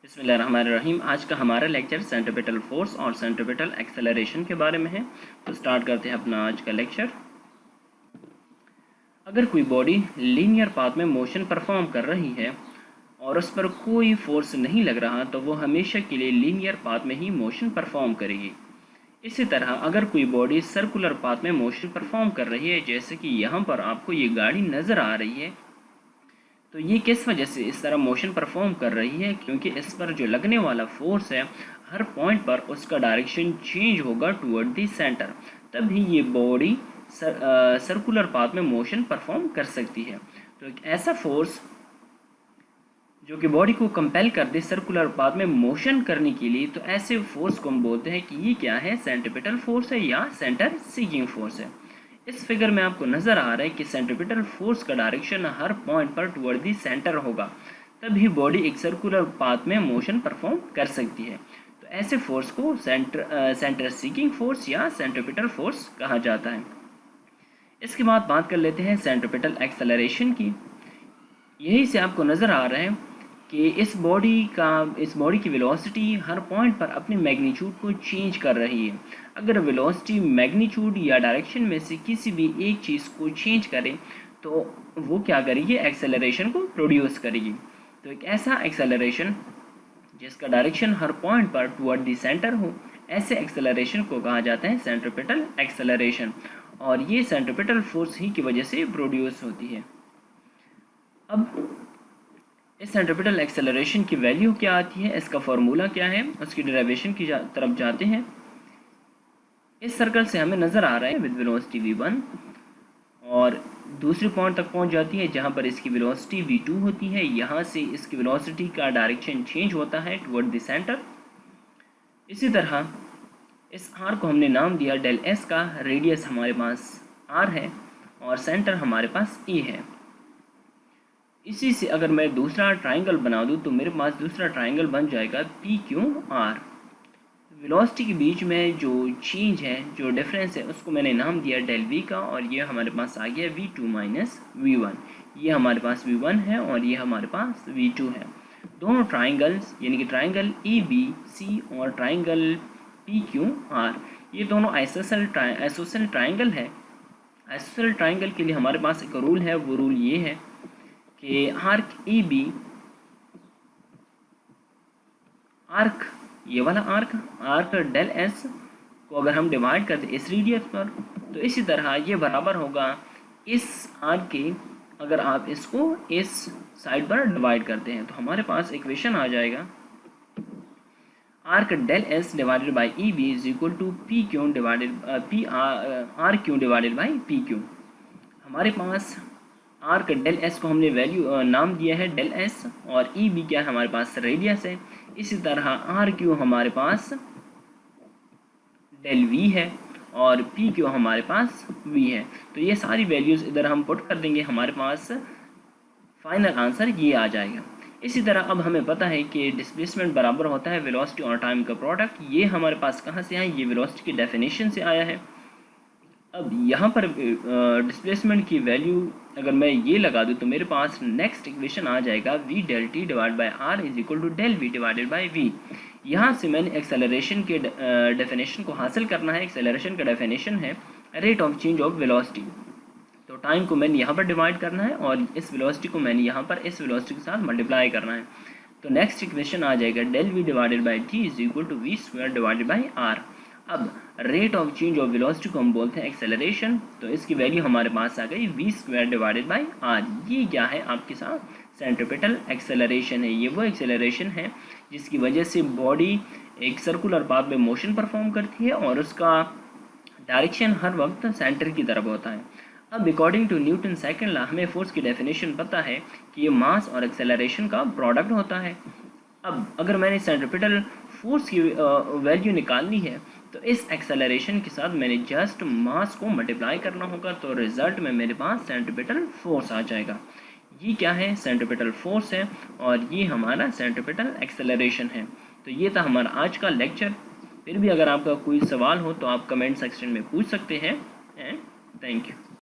बिस्मिल्लाहिर्रहमानिर्रहीम। आज का हमारा लेक्चर सेंट्रीपिटल फोर्स और सेंट्रीपिटल एक्सेलरेशन के बारे में है। तो स्टार्ट करते हैं अपना आज का लेक्चर। अगर कोई बॉडी लीनियर पाथ में मोशन परफॉर्म कर रही है और उस पर कोई फोर्स नहीं लग रहा तो वो हमेशा के लिए लीनियर पाथ में ही मोशन परफॉर्म करेगी। इसी तरह अगर कोई बॉडी सर्कुलर पाथ में मोशन परफॉर्म कर रही है, जैसे कि यहाँ पर आपको ये गाड़ी नज़र आ रही है, तो ये किस वजह से इस तरह मोशन परफॉर्म कर रही है? क्योंकि इस पर जो लगने वाला फोर्स है, हर पॉइंट पर उसका डायरेक्शन चेंज होगा टुवर्ड द सेंटर, तभी ये बॉडी सर्कुलर पाथ में मोशन परफॉर्म कर सकती है। तो एक ऐसा फोर्स जो कि बॉडी को कंपेल कर दे सर्कुलर पाथ में मोशन करने के लिए, तो ऐसे फोर्स को हम बोलते हैं कि ये क्या है, सेंट्रीपिटल फोर्स है या सेंटर सीकिंग फोर्स है। इस फिगर में आपको नज़र आ रहा है कि सेंट्रीपिटल फोर्स का डायरेक्शन हर पॉइंट पर टुवर्ड दी सेंटर होगा, तभी बॉडी एक सर्कुलर पाथ में मोशन परफॉर्म कर सकती है। तो ऐसे फोर्स को सेंटर सीकिंग फोर्स या सेंट्रीपिटल फोर्स कहा जाता है। इसके बाद बात कर लेते हैं सेंट्रीपिटल एक्सेलरेशन की। यही से आपको नज़र आ रहा है कि इस बॉडी की वेलोसिटी हर पॉइंट पर अपने मैग्नीट्यूड को चेंज कर रही है। अगर वेलोसिटी मैग्नीट्यूड या डायरेक्शन में से किसी भी एक चीज़ को चेंज करे तो वो क्या करेगी, एक्सेलरेशन को प्रोड्यूस करेगी। तो एक ऐसा एक्सेलरेशन जिसका डायरेक्शन हर पॉइंट पर टुवर्ड द सेंटर हो, ऐसे एक्सेलरेशन को कहा जाता है सेंट्रीपिटल एक्सेलरेशन, और ये सेंट्रीपिटल फोर्स ही की वजह से प्रोड्यूस होती है। अब इस सेंट्रीपिटल एक्सेलरेशन की वैल्यू क्या आती है, इसका फॉर्मूला क्या है, उसकी डेरिवेशन की तरफ जाते हैं। इस सर्कल से हमें नज़र आ रहा है विद वेलोसिटी v1 और दूसरे पॉइंट तक पहुंच जाती है जहां पर इसकी वेलोसिटी v2 होती है। यहां से इसकी वेलोसिटी का डायरेक्शन चेंज होता है टुवर्ड द सेंटर। इसी तरह इस r को हमने नाम दिया डेल s का, रेडियस हमारे पास r है और सेंटर हमारे पास e है। इसी से अगर मैं दूसरा ट्राइंगल बना दूं तो मेरे पास दूसरा ट्राइंगल बन जाएगा PQR। वेलोसिटी के बीच में जो चेंज है, जो डिफरेंस है, उसको मैंने नाम दिया डेल V का, और ये हमारे पास आ गया V2 माइनस V1। ये हमारे पास V1 है और ये हमारे पास V2 है। दोनों ट्राइंगल्स यानी कि ट्राइंगल ABC और ट्राइंगल PQR, ये दोनों आइसोसेल ट्राइंगल है। आइसोसेल ट्राइंगल के लिए हमारे पास एक रूल है, वो रूल ये है कि ये वाला आर्क डेल एस को अगर हम डिवाइड करते इस रेडियस पर, तो इसी तरह ये बराबर होगा इस आर्क के, अगर आप इसको इस साइड पर डिवाइड करते हैं, तो हमारे पास इक्वेशन आ जाएगा arc del S divided by E B is equal to P Q divided R Q divided by P Q. हमारे पास आर्क डेल एस को हमने वैल्यू नाम दिया है डेल एस, और ई बी क्या है, हमारे पास रेडियस है। इसी तरह आर क्यू हमारे पास डेल वी है और पी क्यू हमारे पास वी है। तो ये सारी वैल्यूज़ इधर हम पुट कर देंगे, हमारे पास फाइनल आंसर ये आ जाएगा। इसी तरह अब हमें पता है कि डिस्प्लेसमेंट बराबर होता है वेलोसिटी और टाइम का प्रोडक्ट। ये हमारे पास कहाँ से आया, ये वेलोसिटी की डेफिनेशन से आया है। अब यहाँ पर डिस्प्लेसमेंट की वैल्यू अगर मैं ये लगा दूँ तो मेरे पास नेक्स्ट इक्वेशन आ जाएगा v del T divide by R is equal to del V divided by V. यहाँ से मैंने एक्सेलरेशन के डेफिनेशन को हासिल करना है। एक्सेलरेशन का डेफिनेशन है rate of change of velocity. तो टाइम को मैंने यहाँ पर डिवाइड करना है और इस वेलोसिटी को मैंने यहाँ पर इस वेलोसिटी के साथ मल्टीप्लाई करना है। तो नेक्स्ट इक्वेशन आ जाएगा del V divided by T is equal to V square divided by R. अब rate of change of velocity को हम बोलते हैं एक्सेलरेशन, तो इसकी वैल्यू हमारे पास आ गई V square divided by R. ये क्या है आपके साथ सेंट्रीपिटल एक्सेलरेशन है। ये वो एक्सेलरेशन है जिसकी वजह से बॉडी एक सर्कुलर पाथ में मोशन परफॉर्म करती है और उसका डायरेक्शन हर वक्त सेंटर की तरफ होता है। अब according to Newton second law हमें फोर्स की डेफिनेशन पता है कि ये मास और एक्सेलरेशन का प्रोडक्ट होता है। अब अगर मैंने सेंट्रीपिटल फोर्स की वैल्यू निकालनी है तो इस एक्सेलरेशन के साथ मैंने जस्ट मास को मल्टीप्लाई करना होगा, तो रिजल्ट में मेरे पास सेंट्रीपिटल फोर्स आ जाएगा। ये क्या है, सेंट्रीपिटल फोर्स है और ये हमारा सेंट्रीपिटल एक्सेलरेशन है। तो ये था हमारा आज का लेक्चर। फिर भी अगर आपका कोई सवाल हो तो आप कमेंट सेक्शन में पूछ सकते हैं। Thank you.